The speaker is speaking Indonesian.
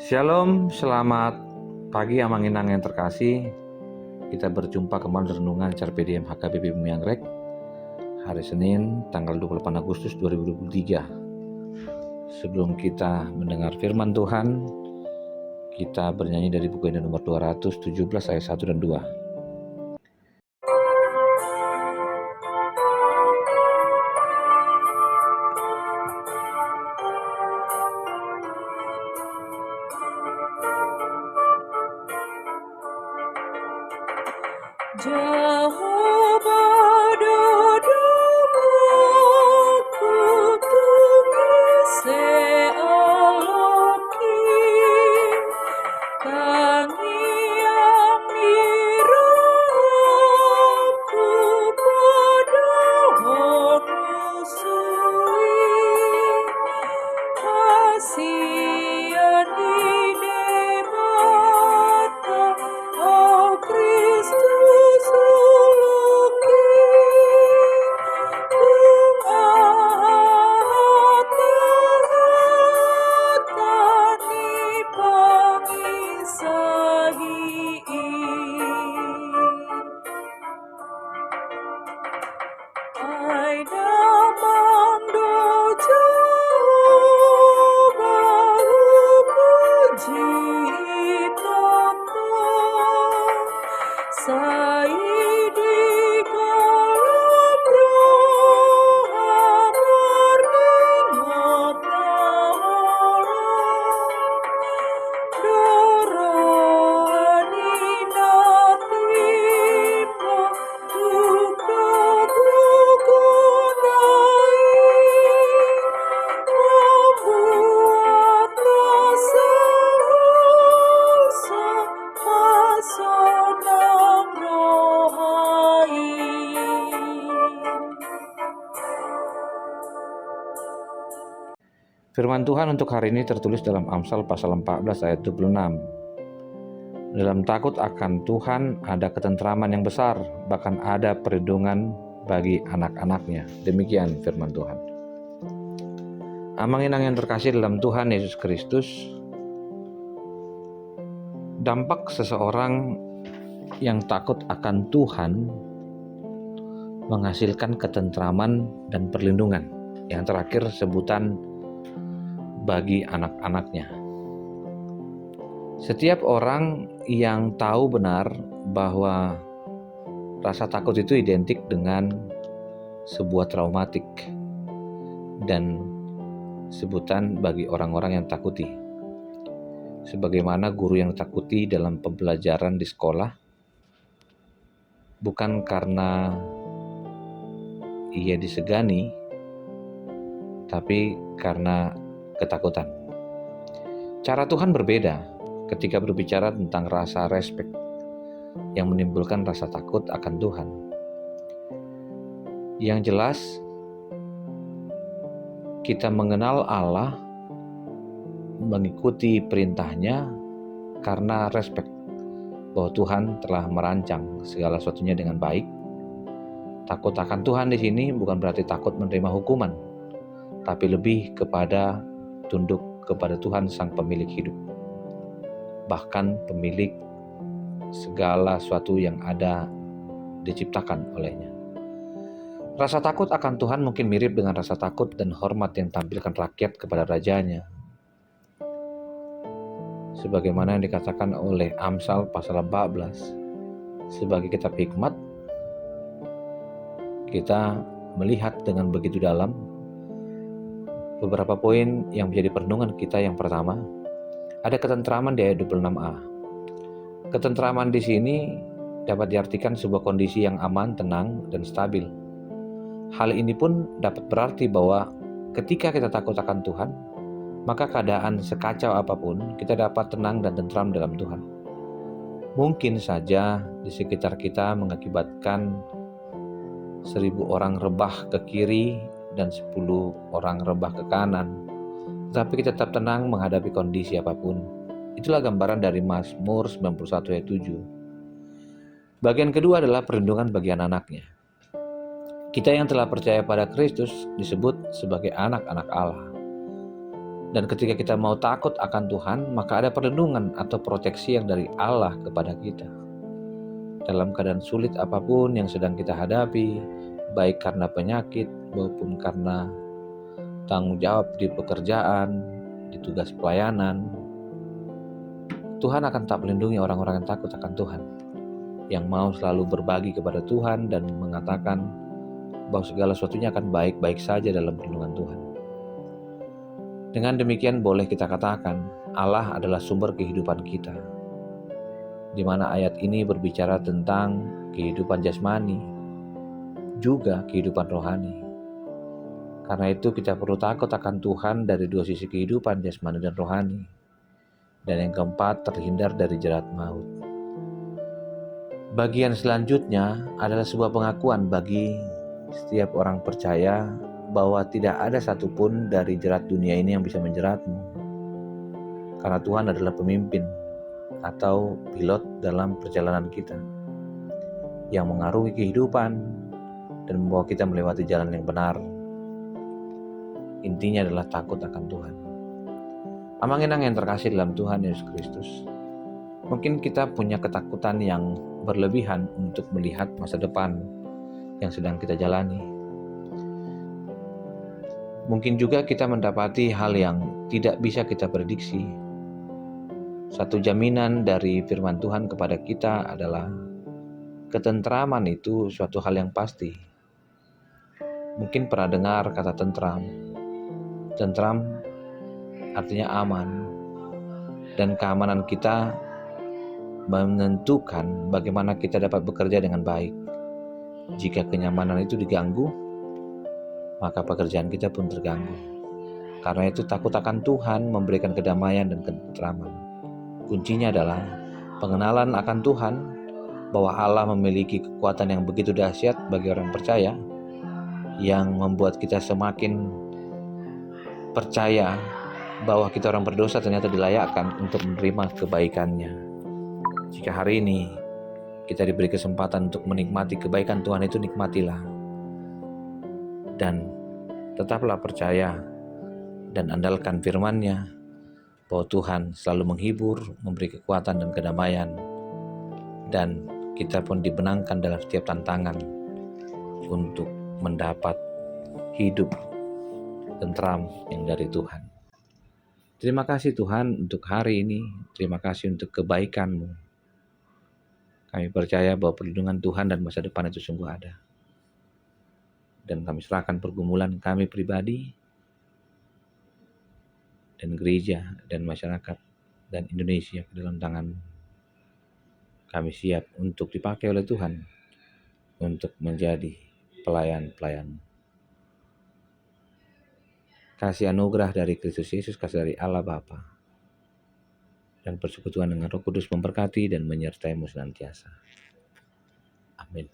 Shalom, selamat pagi Amanginang yang terkasih. Kita berjumpa kembali renungan CRPDM HKBP Bumi Anggrek hari Senin tanggal 28 Agustus 2023. Sebelum kita mendengar firman Tuhan, kita bernyanyi dari buku Injil nomor 217 ayat 1 dan 2. Jauh berdoa ku tunggu sealoki kangiang mirapku padahal musui kasihan di mata oh Kristus uluki tani pangisahi ai damang doja baru puji tonton sai di kolam roh meringot Dorani natimo duka gugunai membuat sehasa masonang rohai. Firman Tuhan untuk hari ini tertulis dalam Amsal pasal 14 ayat 26. Dalam takut akan Tuhan ada ketentraman yang besar, bahkan ada perlindungan bagi anak-anaknya. Demikian firman Tuhan. Amanginang yang terkasih dalam Tuhan Yesus Kristus, dampak seseorang yang takut akan Tuhan menghasilkan ketentraman dan perlindungan. Yang terakhir sebutan bagi anak-anaknya. Setiap orang yang tahu benar bahwa rasa takut itu identik dengan sebuah traumatik dan sebutan bagi orang-orang yang takuti. Sebagaimana guru yang takuti dalam pembelajaran di sekolah, bukan karena ia disegani, tapi karena ketakutan. Cara Tuhan berbeda ketika berbicara tentang rasa respek yang menimbulkan rasa takut akan Tuhan. Yang jelas, kita mengenal Allah, mengikuti perintahnya karena respek bahwa Tuhan telah merancang segala sesuatunya dengan baik. Takut akan Tuhan di sini bukan berarti takut menerima hukuman, tapi lebih kepada tunduk kepada Tuhan sang pemilik hidup, bahkan pemilik segala sesuatu yang ada diciptakan olehnya. Rasa takut akan Tuhan mungkin mirip dengan rasa takut dan hormat yang tampilkan rakyat kepada rajanya. Sebagaimana yang dikatakan oleh Amsal pasal 14, sebagai kitab hikmat, kita melihat dengan begitu dalam beberapa poin yang menjadi perenungan kita. Yang pertama, ada ketentraman di ayat 26a. Ketentraman di sini dapat diartikan sebuah kondisi yang aman, tenang, dan stabil. Hal ini pun dapat berarti bahwa ketika kita takut akan Tuhan, maka keadaan sekacau apapun, kita dapat tenang dan tentram dalam Tuhan. Mungkin saja di sekitar kita mengakibatkan 1000 orang rebah ke kiri dan 10 orang rebah ke kanan, tetapi kita tetap tenang menghadapi kondisi apapun. Itulah gambaran dari Mazmur 91 ayat 7. Bagian kedua adalah perlindungan bagi anak-anaknya. Kita yang telah percaya pada Kristus disebut sebagai anak-anak Allah. Dan ketika kita mau takut akan Tuhan, maka ada perlindungan atau proteksi yang dari Allah kepada kita. Dalam keadaan sulit apapun yang sedang kita hadapi, baik karena penyakit maupun karena tanggung jawab di pekerjaan, di tugas pelayanan, Tuhan akan tak melindungi orang-orang yang takut akan Tuhan, yang mau selalu berbagi kepada Tuhan dan mengatakan bahwa segala sesuatunya akan baik-baik saja dalam perlindungan Tuhan. Dengan demikian boleh kita katakan Allah adalah sumber kehidupan kita, di mana ayat ini berbicara tentang kehidupan jasmani, juga kehidupan rohani. Karena itu kita perlu takut akan Tuhan dari dua sisi kehidupan jasmani dan rohani. Dan yang keempat, terhindar dari jerat maut. Bagian selanjutnya adalah sebuah pengakuan bagi setiap orang percaya bahwa tidak ada satupun dari jerat dunia ini yang bisa menjeratmu. Karena Tuhan adalah pemimpin atau pilot dalam perjalanan kita, yang mengarungi kehidupan dan membawa kita melewati jalan yang benar. Intinya adalah takut akan Tuhan. Amang-inang yang terkasih dalam Tuhan Yesus Kristus, mungkin kita punya ketakutan yang berlebihan untuk melihat masa depan yang sedang kita jalani. Mungkin juga kita mendapati hal yang tidak bisa kita prediksi. Satu jaminan dari firman Tuhan kepada kita adalah ketentraman itu suatu hal yang pasti. Mungkin pernah dengar kata tentram. Tentram artinya aman. Dan keamanan kita menentukan bagaimana kita dapat bekerja dengan baik. Jika kenyamanan itu diganggu, maka pekerjaan kita pun terganggu. Karena itu takut akan Tuhan memberikan kedamaian dan ketentraman. Kuncinya adalah pengenalan akan Tuhan, bahwa Allah memiliki kekuatan yang begitu dahsyat bagi orang percaya, yang membuat kita semakin percaya bahwa kita orang berdosa ternyata dilayakkan untuk menerima kebaikannya. Jika hari ini kita diberi kesempatan untuk menikmati kebaikan Tuhan, itu nikmatilah. Dan tetaplah percaya dan andalkan firman-Nya bahwa Tuhan selalu menghibur, memberi kekuatan dan kedamaian, dan kita pun dibenangkan dalam setiap tantangan untuk mendapat hidup tentram yang dari Tuhan. Terima kasih Tuhan untuk hari ini, terima kasih untuk kebaikan-Mu. Kami percaya bahwa perlindungan Tuhan dan masa depan itu sungguh ada. Dan kami serahkan pergumulan kami pribadi dan gereja dan masyarakat dan Indonesia ke dalam tangan. Kami siap untuk dipakai oleh Tuhan untuk menjadi pelayan-pelayan. Kasih anugerah dari Kristus Yesus, kasih dari Allah Bapa, dan persekutuan dengan Roh Kudus memberkati dan menyertai-Mu senantiasa. Amin.